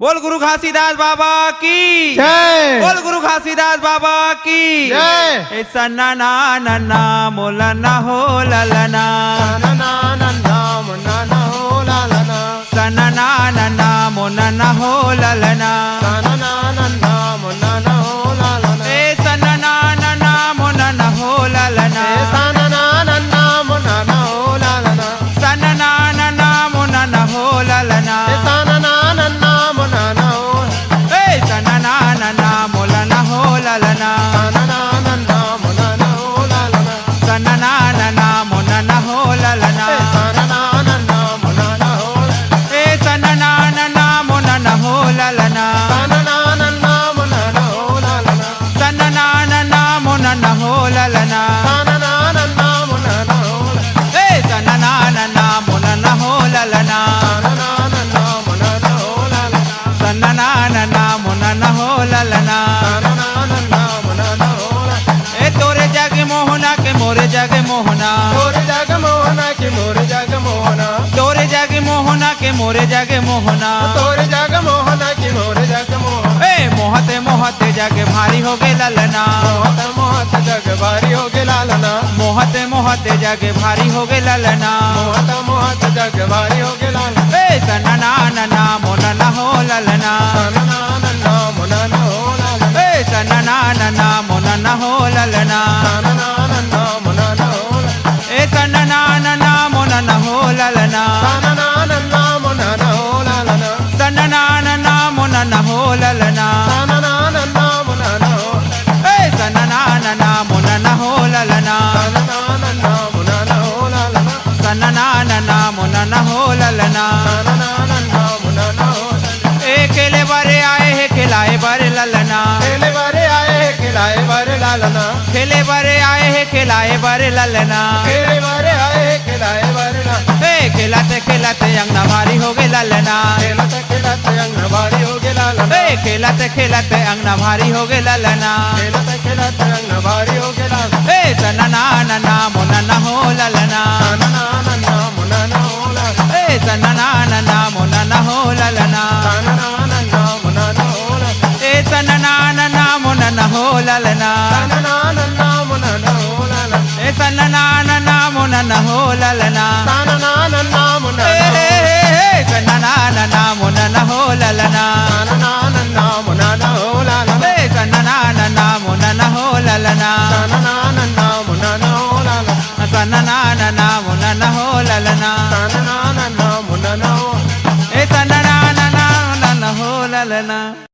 बोल गुरु घासीदास बाबा की जय। बोल गुरु घासीदास बाबा की जय। ऐसा ना ना ना ना मोला ना हो ललना ना ना ना मुन्ना ना हो लालना सना ना ना ना मोना ना हो ललना ना ना ना मुन्ना ना हो लालना ए सना ना ना ना मोना ना हो ललना ऐसा ना ना मुन्ना ना हो लालना सना ना ना ना मोना ना हो ललना ऐसा ना मुन्ना ना हो ए सना ना ना ना मोला ना हो ललना ना मुन्ना ना हो लालना सना ना ना ना मोना ना हो ललना ऐसा ना मुन्ना ना हो ए सना ना ना ना मोना ना हो ललना ना मुन्ना ना हो लालना सना ना ना ना मोना ना हो ललना ना मुन्ना ना हो ए सना ना ना ना मोना ना हो ललना ना मुन्ना ना हो लालना सना ना ना ना मोना ना हो ललना ना मुन्ना ना हो ए तोरे जागे मोहना के मोरे जागे मोहना मोरे जग मोहना की मोरे जग मोहना तोरे जागे मोहना के मोरे जागे मोहना तोरे जग मोहना की मोरे जग मोहना ए मोहते मोहते जागे भारी हो गे ललना मोहत मोहत जग भारी हो गे लालना मोहते मोहते जागे भारी हो गे ललना मोहत मोहत जग भारी हो गे लालना ए सना ना ना ना मोना ना हो ललना ना मुना ना हो लालना ए सना ना ना ना मोना ना हो ललना ना मुना ना हो ए सना ना ना ना मोना ना हो ललना ना मुना ना हो लालना सना ना ना ना मोना ना हो ललना ना मुना ना हो ए सना ना ना ना मोना ना हो ललना ना मुना ना हो लालना सना ना ना ना मोना ना हो ललना ना मुना ना हो ए केले बारे आए है खिलाए बारे ललना खेले बारे आए खिलाए बारे लालना खेले बारे आए है खिलाए बारे ललना खेले बारे आए खिलाए बारे लालना ए खिलाते खिलाते अंगना भारी हो गए ललना खेलते खेलते अंग भारी हो गे लालना ए खिलाते खिलाते अंगना भारी हो गए ललना खेलते खेलते अंग भारी हो गे लालना ए सना ना ना ना मोना ना हो ललना ना मुना ना हो लालना ए सना ना ना ना मोना ना हो ललना ना मुना ना हो लालना ए सना ना ना ना मोना ना हो ललना ना मुना ना हो लालना ए सना ना ना ना मोना ना हो ललना ना मुना ए सना ना ना ना मोना ना हो ललना ना मुना ना हो लालना ए सना ना ना ना मोना ना हो ललना ना मुना ना हो लालना सना ना ना ना मोना ना हो ललना ना मुना ना हो ए सना ना ना ना मोना ना हो ललना।